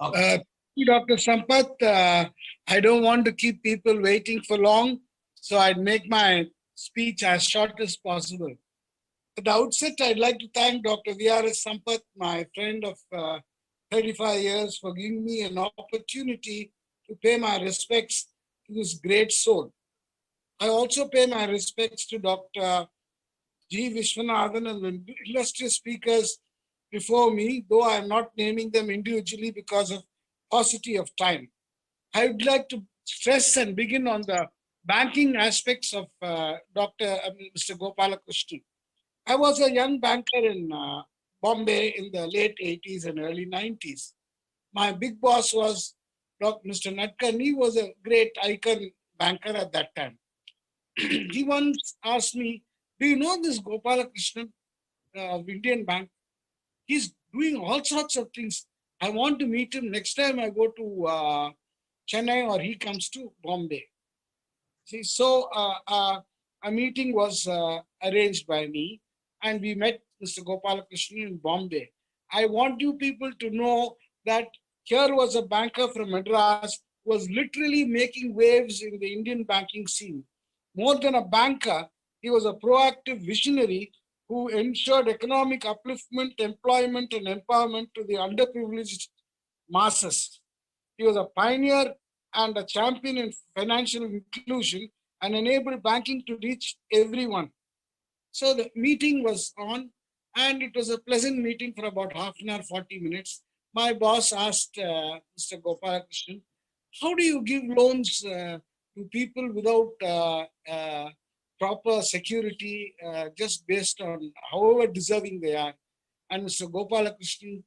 Uh, Dr. Sampath, I don't want to keep people waiting for long, so I'd make my speech as short as possible. At the outset, I'd like to thank Dr. V.R.S. Sampath, my friend of 35 years, for giving me an opportunity to pay my respects to this great soul. I also pay my respects to Dr. G. Vishwanathan and the illustrious speakers before me, though I am not naming them individually because of paucity of time. I would like to stress and begin on the banking aspects of Mr. Gopalakrishnan. I was a young banker in Bombay in the late 80s and early 90s. My big boss was Mr. Natkan. He was a great icon banker at that time. He once asked me, do you know this Gopalakrishnan of Indian Bank? He's doing all sorts of things. I want to meet him next time I go to Chennai or he comes to Bombay. See, so a meeting was arranged by me and we met Mr. Gopalakrishnan in Bombay. I want you people to know that here was a banker from Madras who was literally making waves in the Indian banking scene. More than a banker, he was a proactive visionary who ensured economic upliftment, employment, and empowerment to the underprivileged masses. He was a pioneer and a champion in financial inclusion and enabled banking to reach everyone. So the meeting was on, and it was a pleasant meeting for about half an hour, 40 minutes. My boss asked Mr. Gopalakrishnan, how do you give loans to people without proper security, just based on however deserving they are? And Mr. Gopalakrishnan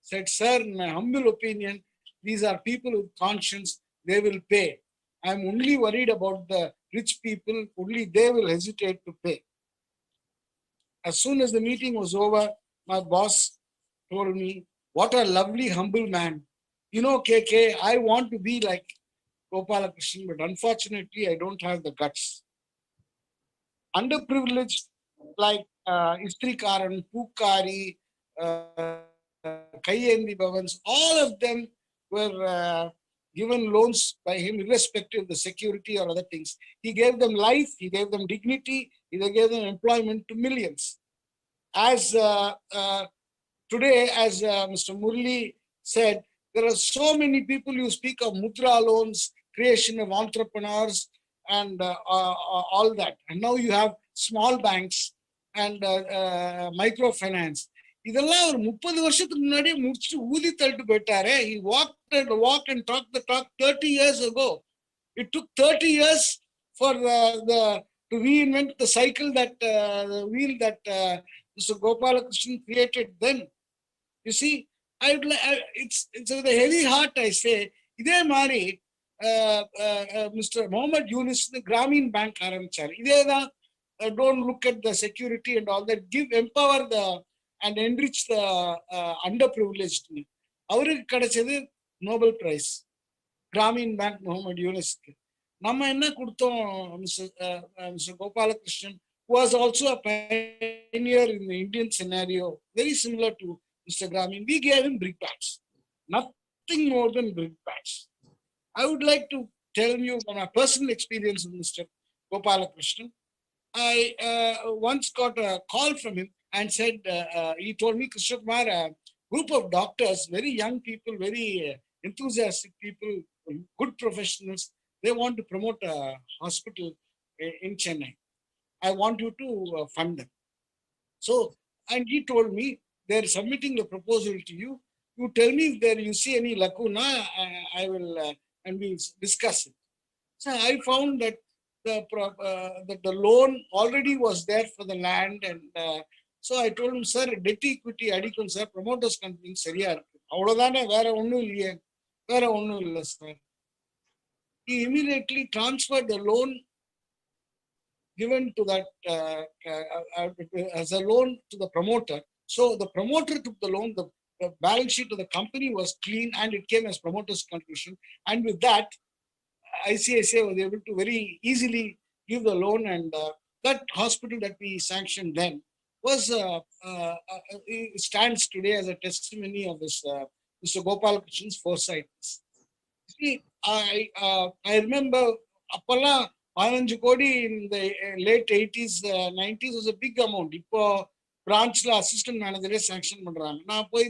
said, sir, in my humble opinion, these are people with conscience, they will pay. I'm only worried about the rich people, only they will hesitate to pay. As soon as the meeting was over, my boss told me, what a lovely, humble man. You know, KK, I want to be like Gopalakrishnan, but unfortunately, I don't have the guts. Underprivileged, like Istrikaran, Pukari, Kayendi Bhavans, all of them were given loans by him, irrespective of the security or other things. He gave them life, he gave them dignity, he gave them employment to millions. As today, as Mr. Murli said, there are so many people you speak of mudra loans, creation of entrepreneurs, and all that. And now you have small banks and microfinance. இதெல்லாம் ஒரு 30 வருஷத்துக்கு முன்னாடியே முடிச்சுட்டு ஊதி தள்ளிட்டு போயிட்டாரே. He walked and talked the talk 30 years ago. It took 30 years for to reinvent the cycle, that the wheel that Mr. Gopalakrishnan created then. You see, it's with a heavy heart I say, இதே மாதிரி Mr. Mohammed Yunus the Grameen Bank ஆரம்பிச்சார். இதே தான், don't look at the security and all that, empower the and enrich the underprivileged. அவருக்கு கிடைச்சது Nobel prize, Grameen bank Muhammad யூனிஸ்க்கு. நம்ம என்ன கொடுத்தோம்? Mr. Gopalakrishnan was also a pioneer in the Indian scenario, very similar to Mr. Grameen. We gave him brickbats, nothing more than brickbats. I would like to tell you from my personal experience with Mr. Gopalakrishnan. I once got a call from him and said, he told me, Krishna Kumar, a group of doctors, very young people, very enthusiastic people, good professionals, they want to promote a hospital in Chennai. I want you to fund them. So, and he told me, they're submitting the proposal to you. You tell me if there you see any lacuna, I will, and we'll discuss it. So I found that the loan already was there for the land, and so I told him, sir, debt equity adikkum sir, promoters company சரியா இருக்கு, அவ்வளவுதானே, வேற ஒண்ணும் இல்லையே, வேற ஒண்ணும் இல்லை sir. He immediately transferred the loan given to that as a loan to the promoter. So the promoter took the loan, the balance sheet of the company was clean, and it came as promoter's contribution. And with that, ICICI was able to very easily give the loan, and that hospital that we sanctioned then was stands today as a testimony of this Mr. Gopalakrishnan's foresight is. See, I remember அப்பெல்லாம் 15 கோடி in the late 80s, 90s was a big amount. இப்போ பிரான்ச்ல assistant மேனேஜரே sanction பண்றாங்க. நான் போய்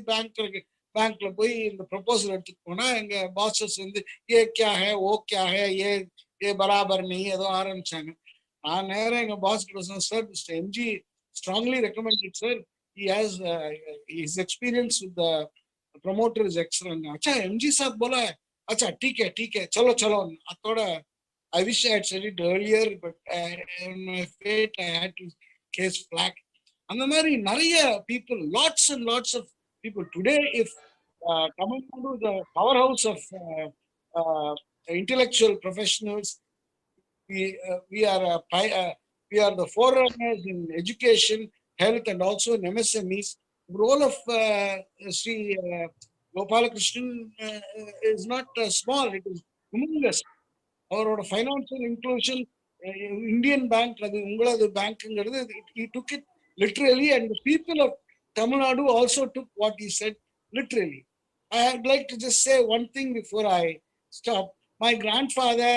பேங்க்ல போய் இந்த proposal எடுத்துட்டு போனா எங்க பாசஸ் வந்து ஏ கியா ஹே ஓ கியா ஹே ஏ பராபர் நீ ஏதோ ஆரம்பிச்சாங்க. நான் நேரம் எங்க பாஸ் கிட்ட சொன்னேன், sir mister MG strongly recommended, sir. He has his experience with the promoter is excellent. अच्छा एमजी साहब बोला है, अच्छा ठीक है चलो चलो. अतोड़ा I wish I had said it earlier, but in my fate I had to case flag. And the many nariya people, lots and lots of people today, if coming to the powerhouse of intellectual professionals, we are we are the forerunners in education, health, and also in MSMEs. The role of Sri Gopalakrishnan is not small; it is humongous. அவரோட financial inclusion Indian bank அது உங்களது பேங்க்ங்கிறது he took it literally, and the people of Tamil Nadu also took what he said literally. I'd like to just say one thing before I stop. My grandfather,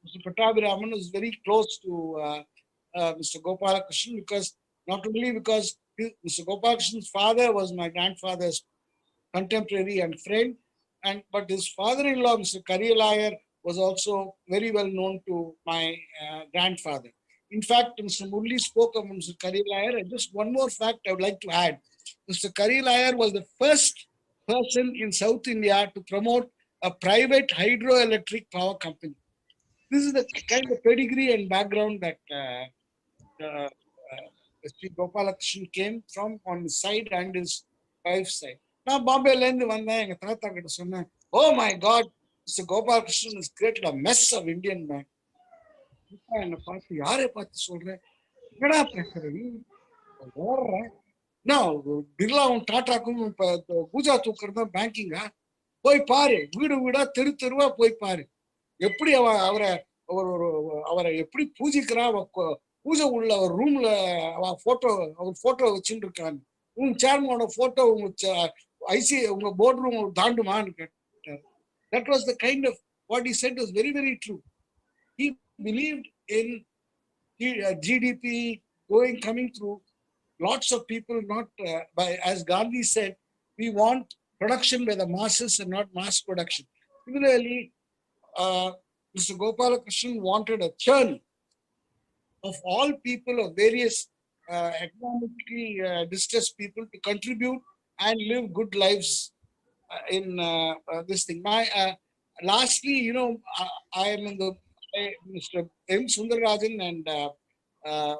Mr. Pattabhiraman, was very close to Mr. Gopalakrishnan, because not only because Mr. Gopalakrishnan's father was my grandfather's contemporary and friend, but his father-in-law, Mr. Kariyalaiyar, was also very well known to my grandfather. In fact, Mr. Murli spoke of Mr. Kariyalaiyar, and just one more fact I would like to add. Mr. Kariyalaiyar was the first person in South India to promote a private hydroelectric power company. This is the kind of pedigree and background that Sri Gopalakrishnan came from on his side and his wife's side. நான் பாம்பேலேருந்து வந்தேன், எங்க தாத்தா கிட்ட சொன்னேன், oh my God, Mr. Gopalakrishnan has created a mess of Indian bank. என்னை பார்த்து யாரை பார்த்து சொல்றேன், என்னடா பேசுற நீ, ஓடுறேன் நான் பிர்லாவும் டாட்டாக்கும் பூஜா தூக்குறது தான் பேங்கிங்கா? போய் பாரு, வீடு வீடா தெரு தெருவா போய் பாரு, எப்படி அவரை எப்படி பூஜிக்கிறா. பூஜை உள்ள ஒரு ரூம்ல அவர் போட்டோ வச்சுட்டு இருக்காங்க. உங்க சேர்மனோட போட்டோ உங்க உங்க போர்ட் ரூம் தாண்டுமான்னு கேட்டார். That was the kind of what he said was very, very true. He believed in GDP coming through lots of people, not as Gandhi said, we want production by the masses and not mass production. Similarly, Mr. Gopalakrishnan wanted a churn of all people of various economically distressed people to contribute and live good lives in this thing. Lastly, I am in the Mr. M. Sundararajan and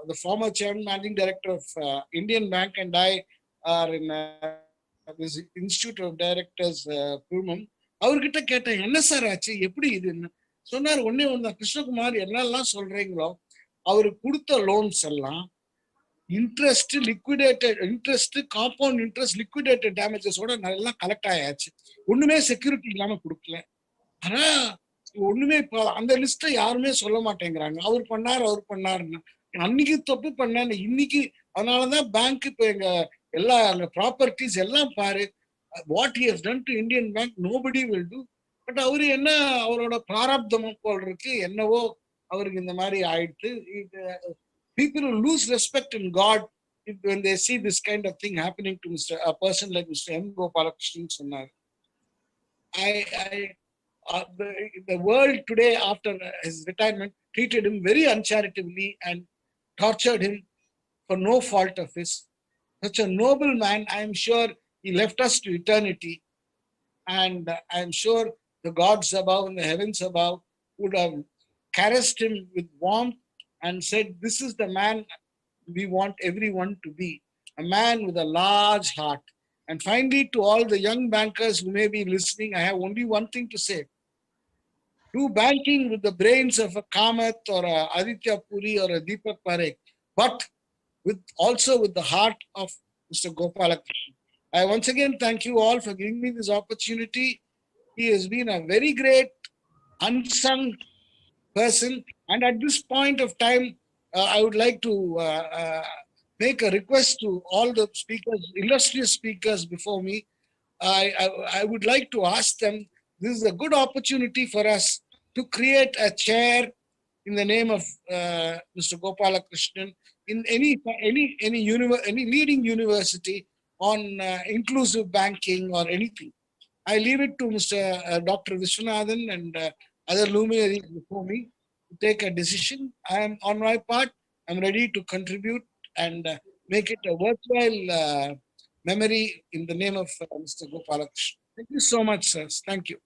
the former chairman managing director of Indian Bank, and I are in this Institute of Directors, Purmam. அவர்கிட்ட கேட்டேன், என்ன sir ஆச்சு, எப்படி இதுன்னு சொன்னார். ஒன்னே ஒன்று, கிருஷ்ணகுமார் என்னெல்லாம் சொல்றீங்களோ அவருக்கு கொடுத்த லோன்ஸ் எல்லாம் interest liquidated interest, compound interest, liquidated டேமேஜஸோட நல்லா கலெக்ட் ஆயாச்சு. ஒண்ணுமே செக்யூரிட்டி இல்லாம கொடுக்கல. ஆனா ஒண்ணுமே இப்போ அந்த லிஸ்ட்டை யாருமே சொல்ல மாட்டேங்கிறாங்க. அவர் பண்ணாருன்னு. அன்னைக்கு தப்பு பண்ணேன்னு இன்னைக்கு. அதனாலதான் பேங்க் இப்போ எங்க எல்லா ப்ராப்பர்ட்டிஸ் எல்லாம் பாரு, what he has done to Indian bank nobody will do. But அவரு என்ன, அவரோட பிராரப்தமும் போல் இருக்கு, என்னவோ அவருக்கு இந்த மாதிரி ஆயிடுத்து. People who lose respect in God when they see this kind of thing happening to a person like Mr. M. Gopalakrishnan சொன்னார். The world today, after his retirement, treated him very uncharitably and tortured him for no fault of his. Such a noble man, I am sure he left us to eternity, and I am sure the gods above and the heavens above would have caressed him with warmth and said, this is the man we want everyone to be, a man with a large heart. And finally, to all the young bankers who may be listening, I have only one thing to say. Do banking with the brains of a Kamath or a Aditya Puri or a Deepak Parekh, but also with the heart of Mr. Gopalakrishnan. I once again thank you all for giving me this opportunity. He has been a very great unsung person, and at this point of time, I would like to make a request to all the speakers, illustrious speakers before me. I would like to ask them, this is a good opportunity for us to create a chair in the name of Mr. Gopalakrishnan in any leading university on inclusive banking or anything. I leave it to Mr. Dr. Vishwanathan and other luminaries before me to take a decision. I am on my part. I'm ready to contribute and make it a worthwhile memory in the name of Mr. Gopalakrishnan. Thank you so much, sir. Thank you.